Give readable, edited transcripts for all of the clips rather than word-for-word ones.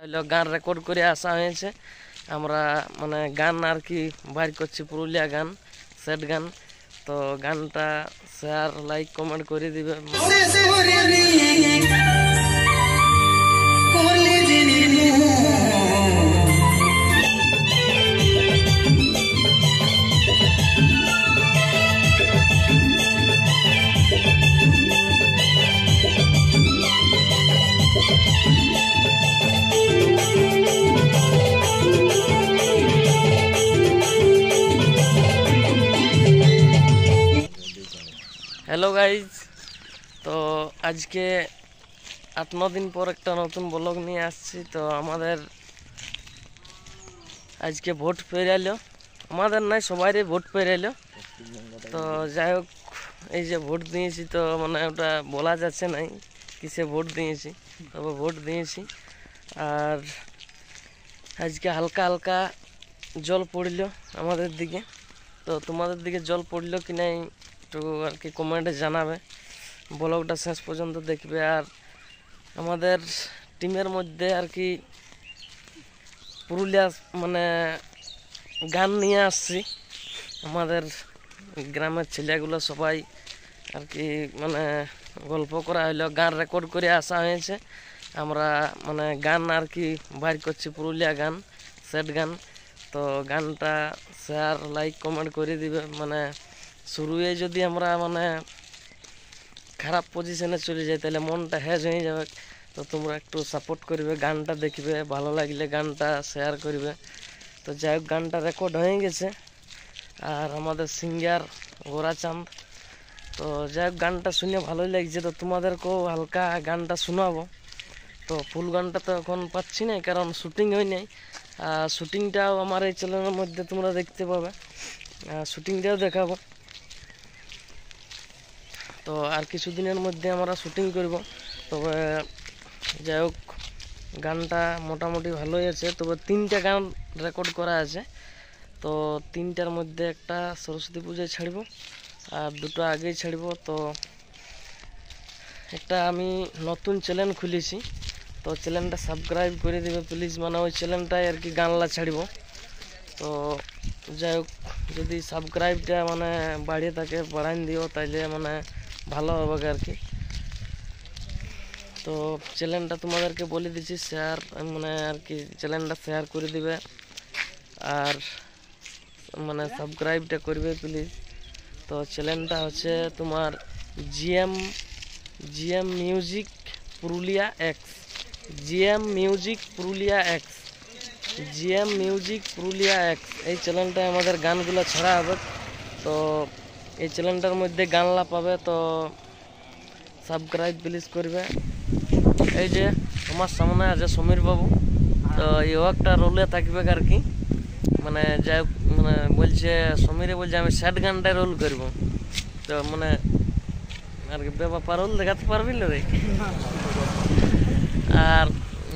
হলো গান রেকর্ড করে আসা হয়েছে। আমরা মানে গান আর কি বাইর করছি, পুরুলিয়া গান, সেট গান। তো গানটা শেয়ার লাইক কমেন্ট করে দিবে। হ্যালো গাইজ, তো আজকে 8-9 দিন পর একটা নতুন ব্লগ নিয়ে আসছি। তো আমাদের আজকে ভোট পেরাইলো, আমাদের নাই সবারই ভোট পেরাইলো। তো যাই হোক, এই যে ভোট দিয়েছি, তো মানে ওটা বলা যাচ্ছে নাই কিসে ভোট দিয়েছি, তবে ভোট দিয়েছি। আর আজকে হালকা হালকা জল পড়লো আমাদের দিকে। তো তোমাদের দিকে জল পড়লো কি নাই একটু আর কি কমেন্টে জানাবে। ব্লগটা শেষ পর্যন্ত দেখবে। আর আমাদের টিমের মধ্যে আর কি পুরুলিয়া মানে গান নিয়ে আসছি। আমাদের গ্রামের ছেলেগুলো সবাই আর কি মানে গল্প করা হইলো, গান রেকর্ড করে আসা হয়েছে। আমরা মানে গান আর কি বাইর করছি, পুরুলিয়া গান, সেট গান। তো গানটা শেয়ার লাইক কমেন্ট করে দিবে। মানে শুরুয়ে যদি আমরা মানে খারাপ পজিশনে চলে যাই তাহলে মনটা হ্যাজ হয়ে যাবে। তো তোমরা একটু সাপোর্ট করবে, গানটা দেখবে, ভালো লাগলে গানটা শেয়ার করবে। তো যাই হোক, গানটা রেকর্ড হয়ে গেছে। আর আমাদের সিঙ্গার গোরাচাঁদ। তো যাই হোক, গানটা শুনে ভালোই লাগছে। তো তোমাদেরকেও হালকা গানটা শোনাবো। তো ফুল গানটা তো এখন পাচ্ছি না, কারণ শুটিং হয় নাই। শুটিংটাও আমার এই চ্যানেলের মধ্যে তোমরা দেখতে পাবে, শুটিংটাও দেখাবো। তো আর কিছুদিনের মধ্যে আমরা শুটিং করব। তবে যাই হোক, গানটা মোটামুটি ভালোই আছে। তবে 3টা গান রেকর্ড করা আছে। তো 3টার মধ্যে একটা সরস্বতী পূজায় ছাড়ব, আর 2টো আগেই ছাড়ব। তো একটা আমি নতুন চ্যানেল খুলেছি, তো চ্যানেলটা সাবস্ক্রাইব করে দেবে প্লিজ। মানে ওই চ্যানেলটায় আর কি গানলা ছাড়ব। তো যাই হোক, যদি সাবস্ক্রাইবটা মানে বাড়িয়ে থাকে বাড়ান দিও, তাইলে মানে ভালো হবে আর কি। তো চ্যানেলটা তোমাদেরকে বলে দিচ্ছি, শেয়ার মানে আর কি চ্যানেলটা শেয়ার করে দিবে, আর মানে সাবস্ক্রাইবটা করবে প্লিজ। তো চ্যানেলটা হচ্ছে তোমার GM music Purulia x, GM music Purulia x, GM music Purulia x. এই চ্যানেলটায় আমাদের গানগুলো ছাড়া হবে। তো এই চ্যানেলটার মধ্যে গানলা পাবে। তো সাবস্ক্রাইব প্লিজ করবে। এই যে আমার সামনে আছে সমীর বাবু। তো এও একটা রোলে থাকবে আর কি। মানে যাই হোক, মানে বলছে সমীরে বলছে আমি স্যাড গানটায় রোল করব। তো মানে আর কি ব্যাপার রোল দেখাতে পারবি না রে। আর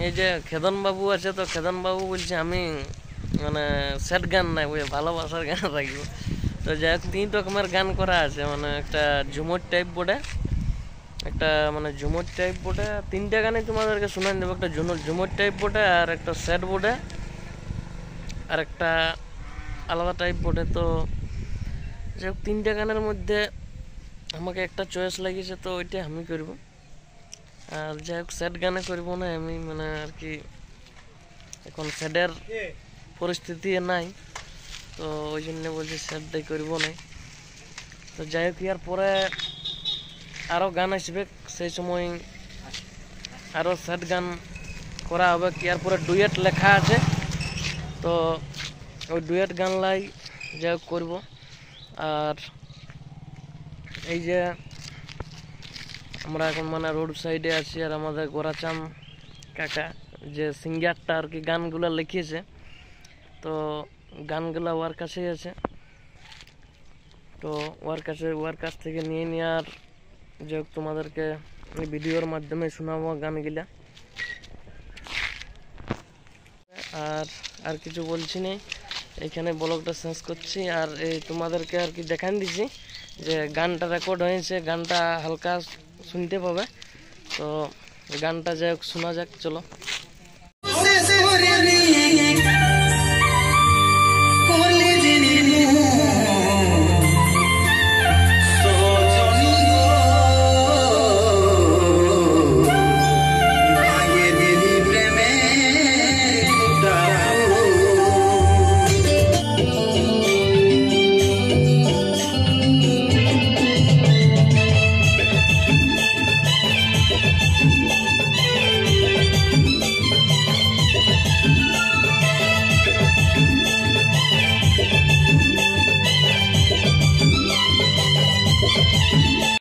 এই যে খেদন বাবু আছে, তো খেদন বাবু বলছে আমি মানে স্যাড গান নাই, ওই ভালোবাসার গান রাখবো। তো যাই হোক, 3 রকমের গান করা আছে। মানে একটা ঝুমুর টাইপ বোর্ডে, একটা মানে ঝুমুর টাইপ বোর্ডে 3টা গানে তোমাদেরকে শোনাই দেবো। একটা ঝুমুর টাইপ বোর্ডে, আর একটা স্যাড বোর্ডে, আর একটা আলাদা টাইপ বোর্ডে। তো যাই হোক, 3টা গানের মধ্যে আমাকে একটা চয়েস লাগিয়েছে, তো ওইটা আমি করব। আর যাই হোক, স্যাড গানে করবো না আমি, মানে আর কি এখন স্যাডের পরিস্থিতি নাই, তো ওই জন্য বলছি স্যাডটাই করবো না। তো যাই হোক, ইয়ার পরে আরও গান আসবে, সেই সময় আরও স্যাড গান করা হবে। ইয়ার পরে ডুয়েট লেখা আছে, তো ওই ডুয়েট গান লাই যাই হোক করবো। আর এই যে আমরা এখন মানে রোড সাইডে আছি, আর আমাদের গোরাচাঁদ কাকা যে সিঙ্গারটা আর কি গানগুলো লিখিয়েছে, তো গানগুলো ওর কাছেই আছে। তো ওর কাছ থেকে নিয়ে আর যাই হোক তোমাদেরকে এই ভিডিওর মাধ্যমে শোনাবো গানগুলা। আর কিছু বলছি না, এখানে ব্লগটা শেষ করছি। আর এই তোমাদেরকে আর কি দেখান দিছি যে গানটা রেকর্ড হয়েছে, গানটা হালকা শুনতে পাবে। তো গানটা যাই হোক শোনা যাক, চলো।